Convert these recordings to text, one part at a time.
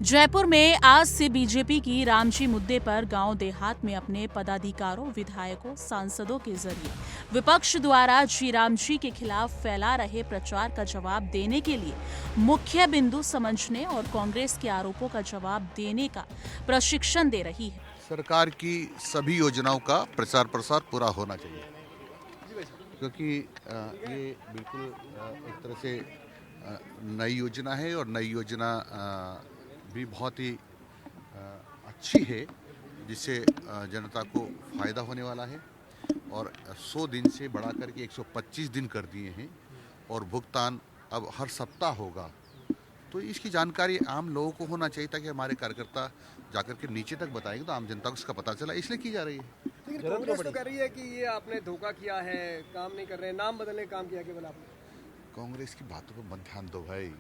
जयपुर में आज से बीजेपी की रामजी मुद्दे पर गांव देहात में अपने पदाधिकारों, विधायकों, सांसदों के जरिए विपक्ष द्वारा रामजी के खिलाफ फैला रहे प्रचार का जवाब देने के लिए मुख्य बिंदु समझने और कांग्रेस के आरोपों का जवाब देने का प्रशिक्षण दे रही है। सरकार की सभी योजनाओं का प्रचार प्रसार पूरा होना चाहिए, क्योंकि ये बिल्कुल एक तरह से नई योजना है और नई योजना भी बहुत ही अच्छी है, जिससे जनता को फ़ायदा होने वाला है। और 100 दिन से बढ़ा करके 125 दिन कर दिए हैं और भुगतान अब हर सप्ताह होगा। तो इसकी जानकारी आम लोगों को होना चाहिए, ताकि हमारे कार्यकर्ता जाकर के नीचे तक बताएंगे तो आम जनता को इसका पता चला, इसलिए की जा रही है। लेकिन कांग्रेस तो कह रही है कि ये आपने धोखा किया है, काम नहीं कर रहे, नाम बदलने का काम किया केवल आपने। कांग्रेस की बातों पर मत ध्यान दो भाई।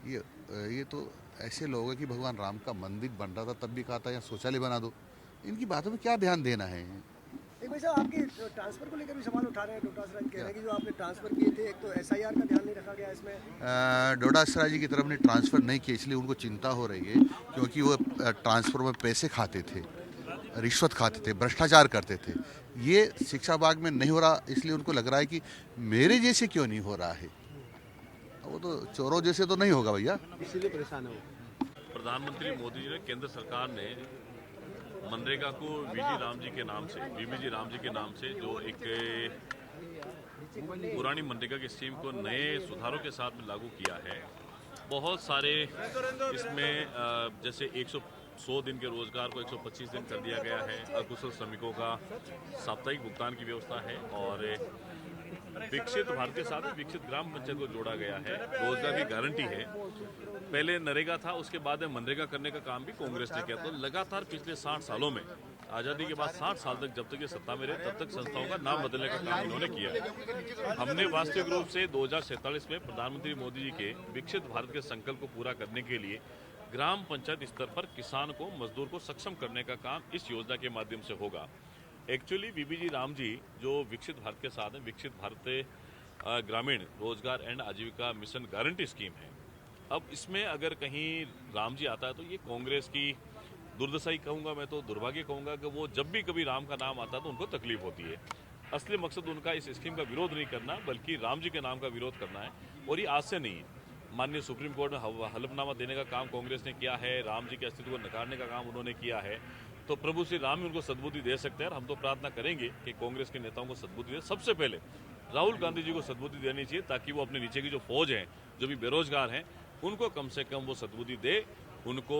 ये तो ऐसे लोग हैं कि भगवान राम का मंदिर बन रहा था तब भी कहा था यहाँ शौचालय बना दो। इनकी बातों में क्या ध्यान देना है। एक भाई साहब, आपकी ट्रांसफर को लेकर भी सवाल उठा रहे हैं। डोटास राज कह रहे हैं कि जो आपने ट्रांसफर किए थे, एक तो एसआईआर का ध्यान नहीं रखा गया इसमें। डोडास राज जी की तरफ ने ट्रांसफ़र नहीं किया, इसलिए उनको चिंता हो रही है, क्योंकि वो ट्रांसफ़र में पैसे खाते थे, रिश्वत खाते थे, भ्रष्टाचार करते थे। ये शिक्षा विभाग में नहीं हो रहा, इसलिए उनको लग रहा है कि मेरे जैसे क्यों नहीं हो रहा है। वो तो चोरों जैसे तो नहीं होगा भैया, इसीलिए परेशान है। प्रधानमंत्री मोदी जी ने, केंद्र सरकार ने मनरेगा को बीबीजी राम जी के नाम से जो एक पुरानी मनरेगा की स्कीम को नए सुधारों के साथ में लागू किया है। बहुत सारे इसमें जैसे 100 दिन के रोजगार को 125 दिन कर दिया गया है। अकुशल श्रमिकों का साप्ताहिक भुगतान की व्यवस्था है और विकसित भारत के साथ विकसित ग्राम पंचायत को जोड़ा गया है। रोजगार की गारंटी है। पहले नरेगा था, उसके बाद मनरेगा करने का काम भी कांग्रेस ने किया। तो लगातार पिछले 60 सालों में, आज़ादी के बाद 60 साल तक जब तक ये सत्ता में रहे, तब तक संस्थाओं का नाम बदलने का काम इन्होंने किया है। हमने वास्तविक रूप से 2047 में प्रधानमंत्री मोदी जी के विकसित भारत के संकल्प को पूरा करने के लिए ग्राम पंचायत स्तर पर किसान को, मजदूर को सक्षम करने का काम इस योजना के माध्यम से होगा। एक्चुअली बीबीजी राम जी जो विकसित भारत के साथ है, विकसित भारत ग्रामीण रोजगार एंड आजीविका मिशन गारंटी स्कीम है। अब इसमें अगर कहीं राम जी आता है तो ये कांग्रेस की दुर्दशा ही कहूँगा, मैं तो दुर्भाग्य कहूँगा कि वो जब भी कभी राम का नाम आता है तो उनको तकलीफ होती है। असली मकसद उनका इस स्कीम का विरोध नहीं करना, बल्कि राम जी के नाम का विरोध करना है। और ये आज से नहीं, माननीय सुप्रीम कोर्ट में हलफनामा देने का काम कांग्रेस ने किया है, राम जी के अस्तित्व को नकारने का काम उन्होंने किया है। तो प्रभु श्री राम ही उनको सद्बुद्धि दे सकते हैं और हम तो प्रार्थना करेंगे कि कांग्रेस के नेताओं को सद्बुद्धि दे। सबसे पहले राहुल गांधी जी को सद्बुद्धि देनी चाहिए, ताकि वो अपने नीचे की जो फौज है, जो भी बेरोजगार हैं, उनको कम से कम वो सद्बुद्धि दे, उनको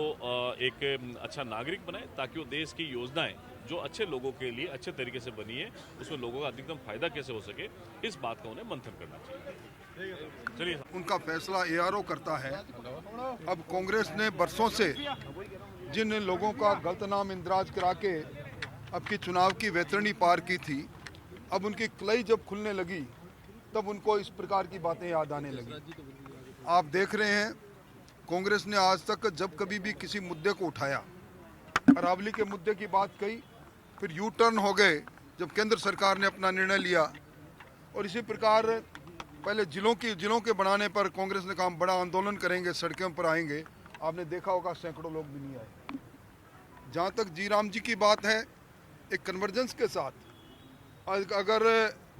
एक अच्छा नागरिक बनाए, ताकि वो देश की योजनाएं जो अच्छे लोगों के लिए अच्छे तरीके से बनी है, उसमें लोगों का अधिकतम फायदा कैसे हो सके, इस बात का उन्हें मंथन करना चाहिए। चलिए, उनका फैसला एआरओ करता है। अब कांग्रेस ने बरसों से जिन लोगों का गलत नाम इंदराज करा के अब की चुनाव की वैतरणी पार की थी, अब उनकी कलई जब खुलने लगी तब उनको इस प्रकार की बातें याद आने लगी। आप देख रहे हैं, कांग्रेस ने आज तक जब कभी भी किसी मुद्दे को उठाया, अरावली के मुद्दे की बात कही, फिर यू टर्न हो गए जब केंद्र सरकार ने अपना निर्णय लिया। और इसी प्रकार पहले जिलों के बनाने पर कांग्रेस ने कहा बड़ा आंदोलन करेंगे, सड़कों पर आएंगे। आपने देखा होगा सैकड़ों लोग भी नहीं आए। जहाँ तक जी राम जी की बात है, एक कन्वर्जेंस के साथ, अगर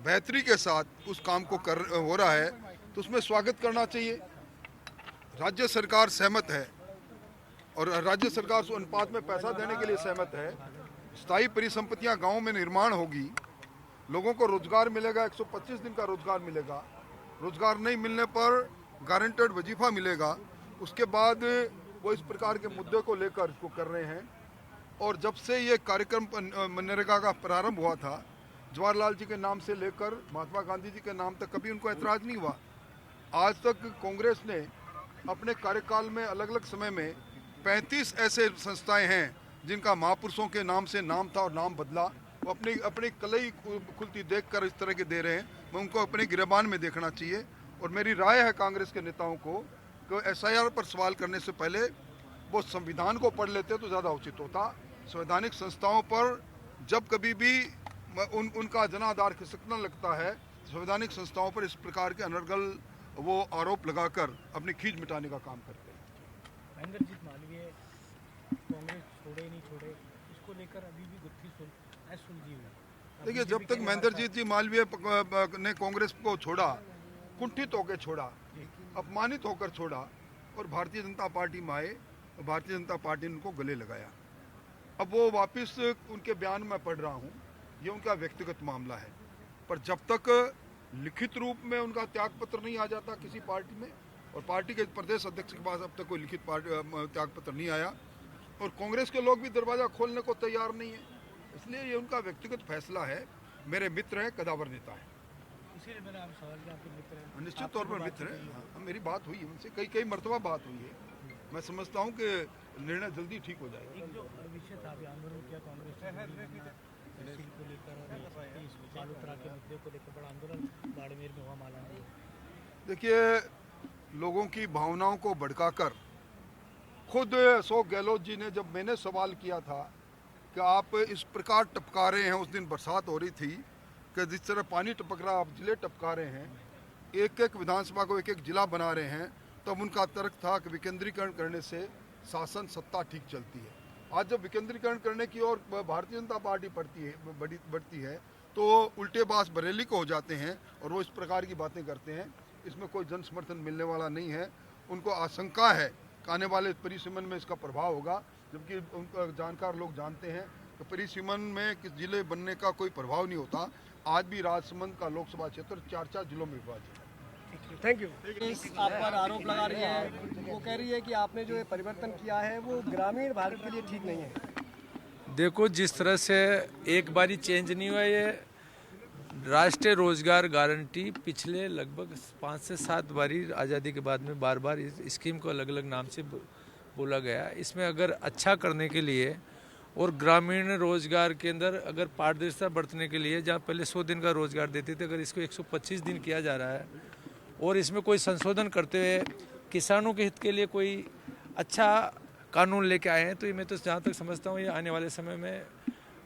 बेहतरी के साथ उस काम को हो रहा है तो उसमें स्वागत करना चाहिए। राज्य सरकार सहमत है और राज्य सरकार उस अनुपात में पैसा देने के लिए सहमत है। स्थायी परिसंपत्तियां गाँव में निर्माण होगी, लोगों को रोजगार मिलेगा, 125 दिन का रोजगार मिलेगा। रोजगार नहीं मिलने पर गारंटेड वजीफा मिलेगा। उसके बाद वो इस प्रकार के मुद्दे को लेकर इसको कर रहे हैं। और जब से ये कार्यक्रम मनरेगा का प्रारंभ हुआ था, जवाहरलाल जी के नाम से लेकर महात्मा गांधी जी के नाम तक कभी उनको ऐतराज़ नहीं हुआ। आज तक कांग्रेस ने अपने कार्यकाल में अलग अलग समय में 35 ऐसे संस्थाएं हैं जिनका महापुरुषों के नाम से नाम था और नाम बदला। वो अपनी कलई खुलती देखकर इस तरह के दे रहे हैं। मैं उनको अपने गिरबान में देखना चाहिए। और मेरी राय है कांग्रेस के नेताओं को कि एसआईआर पर सवाल करने से पहले वो संविधान को पढ़ लेते तो ज़्यादा उचित होता। संवैधानिक संस्थाओं पर जब कभी भी उनका जनाधार खिसकने लगता है, संवैधानिक संस्थाओं पर इस प्रकार के अनर्गल वो आरोप लगाकर अपनी खींच मिटाने का काम करते हैं। कांग्रेस छोड़े नहीं छोड़े, इसको लेकर अभी भी गुत्थी सुलझी हुई। देखिए, जब तक महेंद्रजीत जी मालवीय ने कांग्रेस को छोड़ा, कुंठित होकर छोड़ा, अपमानित होकर छोड़ा और भारतीय जनता पार्टी में आए, भारतीय जनता पार्टी ने उनको गले लगाया। अब वो वापस उनके बयान में पढ़ रहा हूँ, ये उनका व्यक्तिगत मामला है, पर जब तक लिखित रूप में उनका त्याग पत्र नहीं आ जाता किसी पार्टी में, और पार्टी के प्रदेश अध्यक्ष के पास अब तक कोई लिखित त्याग पत्र नहीं आया, और कांग्रेस के लोग भी दरवाजा खोलने को तैयार नहीं है, इसलिए ये उनका व्यक्तिगत फैसला है। मेरे मित्र हैं, कदावर नेता है, इसीलिए मैंने आप सवाल किया, आपके मित्र हैं। निश्चित तौर पर मित्र है। हाँ, मेरी बात हुई है उनसे, कई मरतबा बात हुई है। मैं समझता हूँ कि निर्णय जल्दी ठीक हो जाएगा। एक जो विषय था, अभी आंदोलन किया कांग्रेस ने को लेकर और बालूतरा के मुद्दे को लेकर बड़ा आंदोलन बाड़मेर में हुआ, माला में। देखिए, लोगों की भावनाओं को भड़काकर खुद अशोक गहलोत जी ने, जब मैंने सवाल किया था कि आप इस प्रकार टपका रहे हैं, उस दिन बरसात हो रही थी कि जिस तरह पानी टपक रहा, आप जिले टपका रहे हैं, एक एक विधानसभा को एक एक जिला बना रहे हैं, तब उनका तर्क था कि विकेंद्रीकरण करने से शासन सत्ता ठीक चलती है। आज जब विकेंद्रीकरण करने की ओर भारतीय जनता पार्टी बढ़ती है तो उल्टे बास बरेली को हो जाते हैं और वो इस प्रकार की बातें करते हैं। इसमें कोई जन समर्थन मिलने वाला नहीं है। उनको आशंका है कि आने वाले परिसीमन में इसका प्रभाव होगा, जबकि उनका जानकार लोग जानते हैं कि परिसीमन में किस जिले बनने का कोई प्रभाव नहीं होता। आज भी राजसमंद का लोकसभा क्षेत्र 4 जिलों में विभाजित है। Thank you. आप पर आरोप लगा रही है, वो कह रही है कि आपने जो परिवर्तन किया है वो ग्रामीण भारत के लिए ठीक नहीं है। देखो, जिस तरह से एक बारी चेंज नहीं हुआ, ये राष्ट्रीय रोजगार गारंटी पिछले लगभग 5 से 7 बारी आज़ादी के बाद में बार बार इस स्कीम को अलग अलग नाम से बोला गया। इसमें अगर अच्छा करने के लिए और ग्रामीण रोजगार के अंदर अगर पारदर्शिता बरतने के लिए, जहाँ पहले 100 दिन का रोजगार देते थे, अगर इसको 125 दिन किया जा रहा है और इसमें कोई संशोधन करते हुए किसानों के हित के लिए कोई अच्छा कानून लेके आए हैं, तो ये मैं तो जहाँ तक समझता हूँ ये आने वाले समय में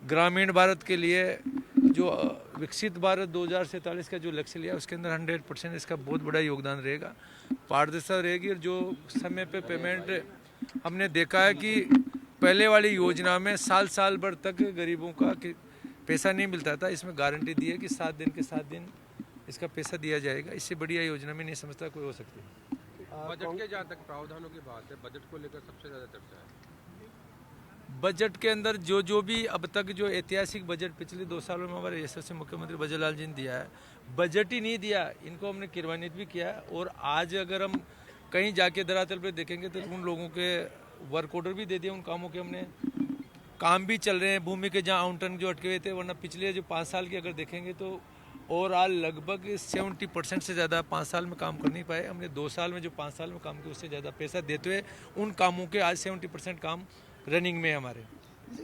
ग्रामीण भारत के लिए जो विकसित भारत 2047 का जो लक्ष्य लिया उसके अंदर 100% इसका बहुत बड़ा योगदान रहेगा। पारदर्शिता रहेगी और जो समय पे पेमेंट हमने देखा है कि पहले वाली योजना में साल भर तक गरीबों का पैसा नहीं मिलता था, इसमें गारंटी दी है कि 7 दिन के 7 दिन इसका पैसा दिया जाएगा। इससे बढ़िया योजना में नहीं समझता कोई हो सकती है। बजट के जहाँ तक प्रावधानों की बात है, बजट को लेकर सबसे ज़्यादा चर्चा है। बजट के अंदर जो भी अब तक जो ऐतिहासिक बजट पिछले 2 सालों में हमारे यशस्वी मुख्यमंत्री बजरलाल जी ने दिया है, बजट ही नहीं दिया, इनको हमने क्रियान्वित भी किया है। और आज अगर हम कहीं जाके धरातल पे देखेंगे तो उन लोगों के वर्क ऑर्डर भी दे दिए, उन कामों के हमने काम भी चल रहे हैं। भूमि के जहाँ आवंटन जो अटके हुए थे, वरना पिछले जो 5 साल की अगर देखेंगे तो ओवरऑल लगभग 70% से ज़्यादा 5 साल में काम कर नहीं पाए। हमने 2 साल में जो 5 साल में काम किया उससे ज़्यादा पैसा देते हुए उन कामों के आज 70% काम रनिंग में हमारे।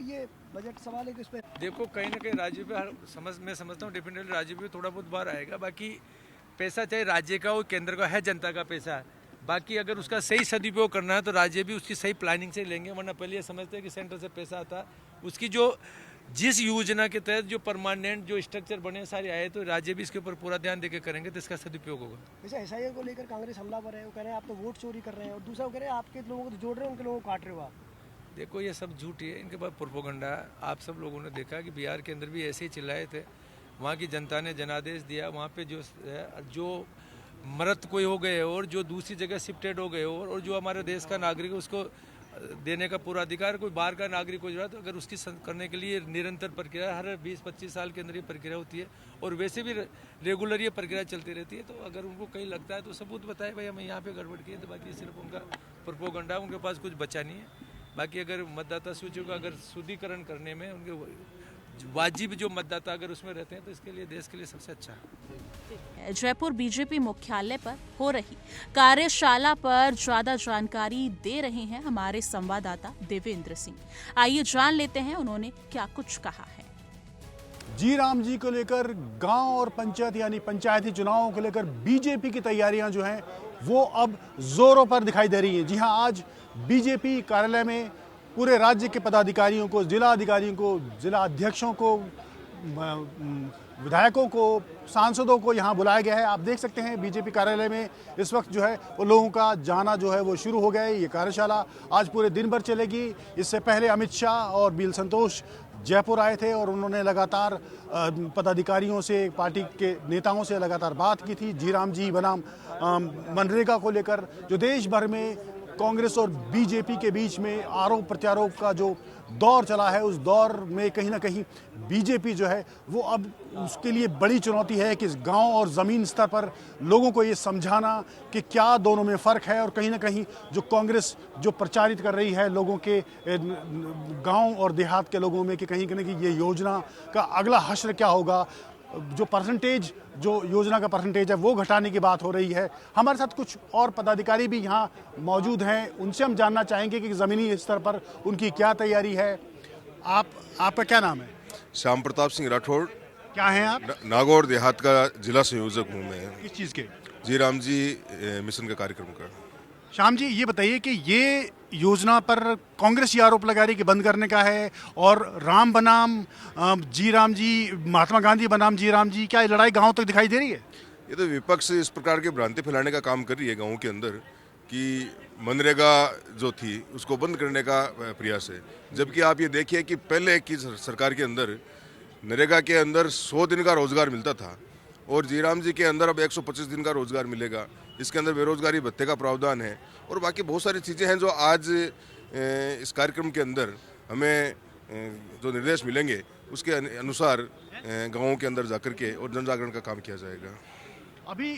ये बजट सवाल है कि उसमें देखो, कहीं ना कहीं राज्य पे मैं समझता हूँ डेफिनेटली राज्य पे थोड़ा बहुत बार आएगा। बाकी पैसा चाहे राज्य का हो केंद्र का है, जनता का पैसा है। बाकी अगर उसका सही सदुपयोग करना है तो राज्य भी उसकी सही प्लानिंग से लेंगे, वरना पहले ये समझते हैं कि सेंटर से पैसा आता है, उसकी जिस योजना के तहत जो परमानेंट जो स्ट्रक्चर बने सारे आए, तो राज्य भी इसके ऊपर पूरा ध्यान देकर करेंगे तो इसका सदुपयोग होगा। जैसे एसआईआर को लेकर कांग्रेस हमलावर है, वो कह रहे हैं आप तो वोट चोरी कर रहे हैं, और दूसरा वो कह रहे हैं आपके लोगों को तो जोड़ रहे हैं, उनके लोगों को काट रहे हो आप। देखो, ये सब झूठ है, इनके पास प्रोपोगंडा है। आप सब लोगों ने देखा कि बिहार के अंदर भी ऐसे ही चिल्लाए थे, वहाँ की जनता ने जनादेश दिया, वहाँ पे जो मरत कोई हो गए और जो दूसरी जगह शिफ्टेड हो गए और जो हमारे देश का नागरिक है उसको देने का पूरा अधिकार, कोई बाहर का नागरिक हो जाए तो अगर उसकी करने के लिए निरंतर प्रक्रिया हर 20-25 साल के अंदर ये प्रक्रिया होती है और वैसे भी रेगुलर ये प्रक्रिया चलती रहती है। तो अगर उनको कहीं लगता है तो सबूत बताए भाई हमें यहाँ पे गड़बड़ की है, तो बाकी सिर्फ उनका प्रोपोगंडा, उनके पास कुछ बचा नहीं है। बाकी अगर मतदाता सूची का अगर शुद्धिकरण करने में उनके वाजिब जो मतदाता अगर उसमें रहते हैं तो इसके लिए देश के लिए सबसे अच्छा है। जयपुर बीजेपी मुख्यालय पर हो रही कार्यशाला पर ज्यादा जानकारी दे रहे हैं हमारे संवाददाता देवेंद्र सिंह। आइए जान लेते हैं उन्होंने क्या कुछ कहा है। जी राम जी को लेकर गांव और पंचायत यानी पंचायती चुनावों को लेकर बीजेपी की तैयारियां जो हैं वो अब जोरों पर दिखाई दे रही हैं। जी हां, आज बीजेपी कार्यालय में पूरे राज्य के पदाधिकारियों को, जिला अधिकारियों को, जिला अध्यक्षों को, विधायकों को, सांसदों को यहाँ बुलाया गया है। आप देख सकते हैं बीजेपी कार्यालय में इस वक्त जो है वो लोगों का जाना जो है वो शुरू हो गया है। ये कार्यशाला आज पूरे दिन भर चलेगी। इससे पहले अमित शाह और बीएल संतोष जयपुर आए थे और उन्होंने लगातार पदाधिकारियों से, पार्टी के नेताओं से लगातार बात की थी। जीराम जी बनाम मनरेगा को लेकर जो देश भर में कांग्रेस और बीजेपी के बीच में आरोप प्रत्यारोप का जो दौर चला है, उस दौर में कहीं ना कहीं बीजेपी जो है वो अब उसके लिए बड़ी चुनौती है कि इस गांव और ज़मीन स्तर पर लोगों को ये समझाना कि क्या दोनों में फ़र्क है, और कहीं ना कहीं जो कांग्रेस जो प्रचारित कर रही है लोगों के गांव और देहात के लोगों में कि कहीं ना कहीं ये योजना का अगला हश्र क्या होगा, जो परसेंटेज, जो योजना का परसेंटेज है वो घटाने की बात हो रही है। हमारे साथ कुछ और पदाधिकारी भी यहाँ मौजूद हैं, उनसे हम जानना चाहेंगे कि ज़मीनी स्तर पर उनकी क्या तैयारी है। आपका क्या नाम है? श्याम प्रताप सिंह राठौड़। क्या हैं आप? नागौर देहात का जिला संयोजक हूँ मैं। किस चीज़ के? जीराम जी मिशन का कार्यक्रम का। श्याम जी, ये बताइए कि ये योजना पर कांग्रेस ये आरोप लगा रही कि बंद करने का है, और राम बनाम जी राम जी, महात्मा गांधी बनाम जी राम जी, क्या ये लड़ाई गांव तक दिखाई दे रही है? ये तो विपक्ष इस प्रकार की भ्रांति फैलाने का काम कर रही है गाँव के अंदर कि मनरेगा जो थी उसको बंद करने का प्रयास है। जबकि आप ये देखिए कि पहले की सरकार के अंदर नरेगा के अंदर 100 दिन का रोजगार मिलता था, और जीराम जी के अंदर अब 125 दिन का रोजगार मिलेगा। इसके अंदर बेरोजगारी भत्ते का प्रावधान है, और बाकी बहुत सारी चीज़ें हैं जो आज इस कार्यक्रम के अंदर हमें जो निर्देश मिलेंगे उसके अनुसार गाँवों के अंदर जाकर के और जन जागरण का काम किया जाएगा। अभी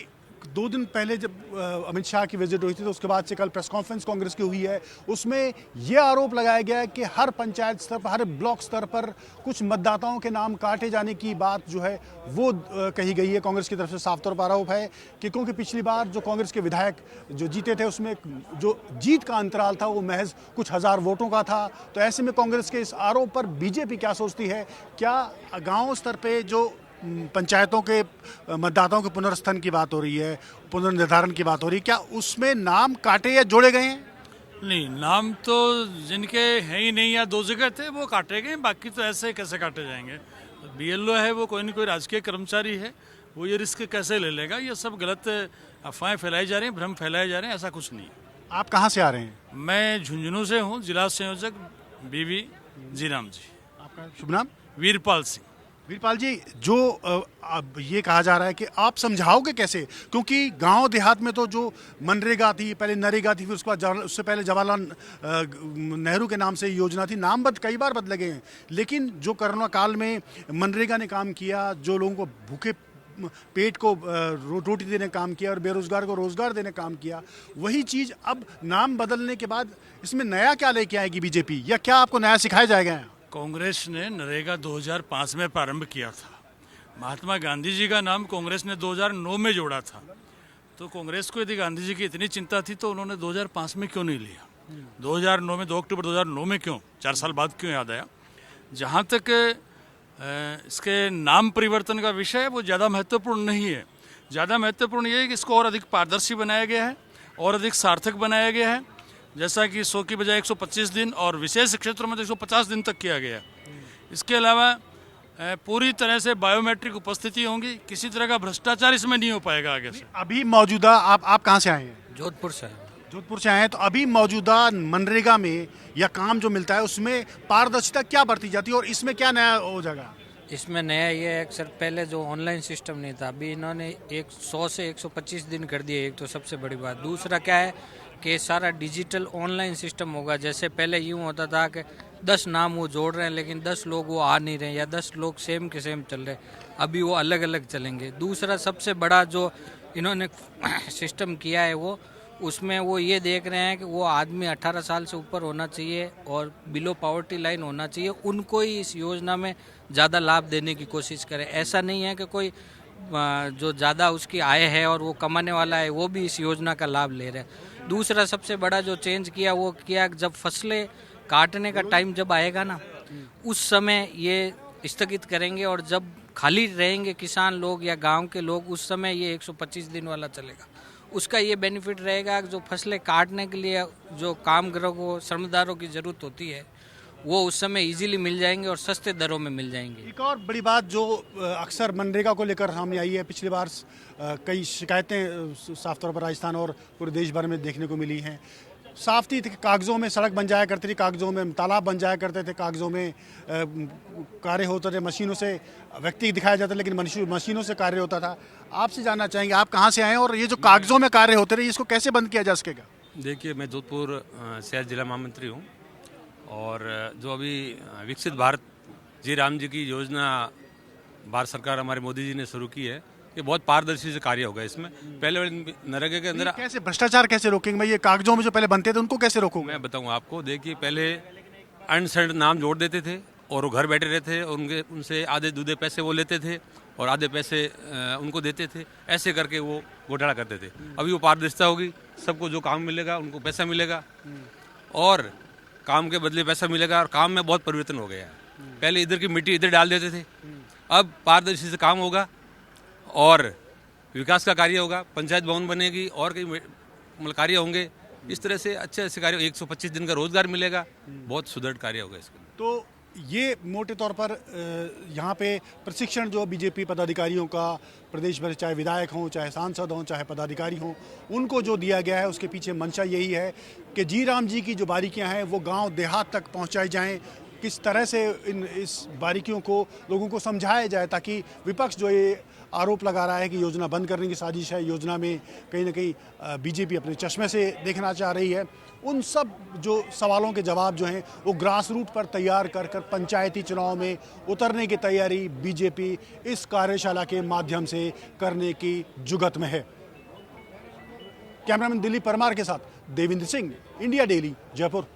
2 दिन पहले जब अमित शाह की विजिट हुई थी तो उसके बाद से कल प्रेस कॉन्फ्रेंस कांग्रेस की हुई है, उसमें यह आरोप लगाया गया है कि हर पंचायत स्तर पर, हर ब्लॉक स्तर पर कुछ मतदाताओं के नाम काटे जाने की बात जो है वो कही गई है। कांग्रेस की तरफ से साफ तौर पर आरोप है कि क्योंकि पिछली बार जो कांग्रेस के विधायक जो जीते थे उसमें जो जीत का अंतराल था वो महज कुछ हज़ार वोटों का था। तो ऐसे में कांग्रेस के इस आरोप पर बीजेपी क्या सोचती है? क्या गाँव स्तर पर जो पंचायतों के मतदाताओं के पुनर्स्थन की बात हो रही है, पुनर्निर्धारण की बात हो रही है, क्या उसमें नाम काटे या जोड़े गए हैं? नहीं, नाम तो जिनके हैं ही नहीं या 2 जगह थे वो काटे गए, बाकी तो ऐसे कैसे काटे जाएंगे। बीएलओ है वो कोई न कोई राजकीय कर्मचारी है, वो ये रिस्क कैसे ले लेगा? ये सब गलत अफवाहें फैलाई जा रही हैं, भ्रम फैलाए जा रहे हैं, ऐसा कुछ नहीं। आप कहाँ से आ रहे हैं? मैं झुंझुनू से हूँ, जिला संयोजक बीवी जीराम जी। आपका शुभ नाम? वीरपाल सिंह। वीरपाल जी, जो अब ये कहा जा रहा है कि आप समझाओगे कैसे, क्योंकि गांव देहात में तो जो मनरेगा थी, पहले नरेगा थी, फिर उसके बाद उससे पहले जवाहरलाल नेहरू के नाम से योजना थी, नाम कई बार बदले गए हैं, लेकिन जो कोरोना काल में मनरेगा ने काम किया, जो लोगों को भूखे पेट को रोटी देने काम किया और बेरोजगार को रोजगार देने काम किया, वही चीज़ अब नाम बदलने के बाद इसमें नया क्या लेके आएगी बीजेपी, या क्या आपको नया सिखाया जाएगा? कांग्रेस ने नरेगा 2005 में प्रारंभ किया था। महात्मा गांधी जी का नाम कांग्रेस ने 2009 में जोड़ा था। तो कांग्रेस को यदि गांधी जी की इतनी चिंता थी तो उन्होंने 2005 में क्यों नहीं लिया? 2009 में 2 अक्टूबर 2009 में क्यों, 4 साल बाद क्यों याद आया? जहाँ तक इसके नाम परिवर्तन का विषय है वो ज़्यादा महत्वपूर्ण नहीं है। ज़्यादा महत्वपूर्ण ये है कि इसको और अधिक पारदर्शी बनाया गया है और अधिक सार्थक बनाया गया है, जैसा कि 100 की बजाय 125 दिन और विशेष क्षेत्रों में तो 150 दिन तक किया गया। इसके अलावा पूरी तरह से बायोमेट्रिक उपस्थिति होंगी, किसी तरह का भ्रष्टाचार इसमें नहीं हो पाएगा आगे से। अभी मौजूदा आप कहाँ से आए हैं? जोधपुर से। जोधपुर से आए हैं, तो अभी मौजूदा मनरेगा में या काम जो मिलता है उसमें पारदर्शिता क्या बरती जाती है और इसमें क्या नया हो जाएगा? इसमें नया ये है सर, पहले जो ऑनलाइन सिस्टम नहीं था, अभी इन्होंने 100 से 125 दिन कर दिए। एक तो सबसे बड़ी बात। दूसरा क्या है कि सारा डिजिटल ऑनलाइन सिस्टम होगा। जैसे पहले यूँ होता था कि 10 नाम वो जोड़ रहे हैं लेकिन 10 लोग वो आ नहीं रहे, या 10 लोग सेम के सेम चल रहे, अभी वो अलग अलग चलेंगे। दूसरा सबसे बड़ा जो इन्होंने सिस्टम किया है वो, उसमें वो ये देख रहे हैं कि वो आदमी 18 साल से ऊपर होना चाहिए और बिलो पॉवर्टी लाइन होना चाहिए, उनको ही इस योजना में ज़्यादा लाभ देने की कोशिश करें। ऐसा नहीं है कि कोई जो ज़्यादा उसकी आय है और वो कमाने वाला है वो भी इस योजना का लाभ ले रहे हैं। दूसरा सबसे बड़ा जो चेंज किया वो किया, जब फसलें काटने का टाइम जब आएगा ना, उस समय ये स्थगित करेंगे, और जब खाली रहेंगे किसान लोग या गांव के लोग, उस समय ये 125 दिन वाला चलेगा। उसका ये बेनिफिट रहेगा कि जो फसलें काटने के लिए जो कामगारों को, श्रमदारों की ज़रूरत होती है, वो उस समय इजीली मिल जाएंगे और सस्ते दरों में मिल जाएंगे। एक और बड़ी बात जो अक्सर मनरेगा को लेकर सामने आई है, पिछली बार कई शिकायतें साफ तौर पर राजस्थान और पूरे देश भर में देखने को मिली हैं। साफ थी कागज़ों में सड़क बन जाया करती थी, कागज़ों में तालाब बन जाया करते थे, कागज़ों में कार्य होते थे, मशीनों से व्यक्ति दिखाया जाता लेकिन मशीनों से कार्य होता था। आपसे जानना चाहेंगे आप कहाँ से आए हैं और ये जो कागज़ों में कार्य होते रहे इसको कैसे बंद किया जा सकेगा? देखिए, मैं जोधपुर शहर जिला महामंत्री हूँ और जो अभी विकसित भारत जी राम जी की योजना भारत सरकार हमारे मोदी जी ने शुरू की है, ये बहुत पारदर्शी से कार्य होगा। इसमें पहले नरेगा के अंदर कैसे भ्रष्टाचार कैसे रोकेंगे भाई? ये कागजों में जो पहले बनते थे उनको कैसे रोकोगे? मैं बताऊं आपको। देखिए, पहले अनसेंड नाम जोड़ देते थे और वो घर बैठे रहते थे और उनसे आधे दूधे पैसे वो लेते थे और आधे पैसे उनको देते थे। ऐसे करके वो घोटाला करते थे। अभी वो पारदर्शिता होगी, सबको जो काम मिलेगा उनको पैसा मिलेगा और काम के बदले पैसा मिलेगा और काम में बहुत परिवर्तन हो गया है। पहले इधर की मिट्टी इधर डाल देते थे, अब पारदर्शी से काम होगा और विकास का कार्य होगा, पंचायत भवन बनेगी और कई मतलब कार्य होंगे। इस तरह से अच्छे कार्य, 125 दिन का रोजगार मिलेगा, बहुत सुदृढ़ कार्य होगा इसके। तो ये मोटे तौर पर यहाँ पे प्रशिक्षण जो बीजेपी पदाधिकारियों का प्रदेश भर, चाहे विधायक हों, चाहे सांसद हों, चाहे पदाधिकारी हों, उनको जो दिया गया है उसके पीछे मंशा यही है कि जी राम जी की जो बारीकियां हैं वो गांव देहात तक पहुंचाई जाएं। किस तरह से इस बारीकियों को लोगों को समझाया जाए ताकि विपक्ष जो ये आरोप लगा रहा है कि योजना बंद करने की साजिश है, योजना में कहीं ना कहीं बीजेपी अपने चश्मे से देखना चाह रही है, उन सब जो सवालों के जवाब जो हैं वो ग्रास रूट पर तैयार कर कर पंचायती चुनाव में उतरने की तैयारी बीजेपी इस कार्यशाला के माध्यम से करने की जुगत में है। कैमरामैन दिलीप परमार के साथ देवेंद्र सिंह, इंडिया डेली, जयपुर।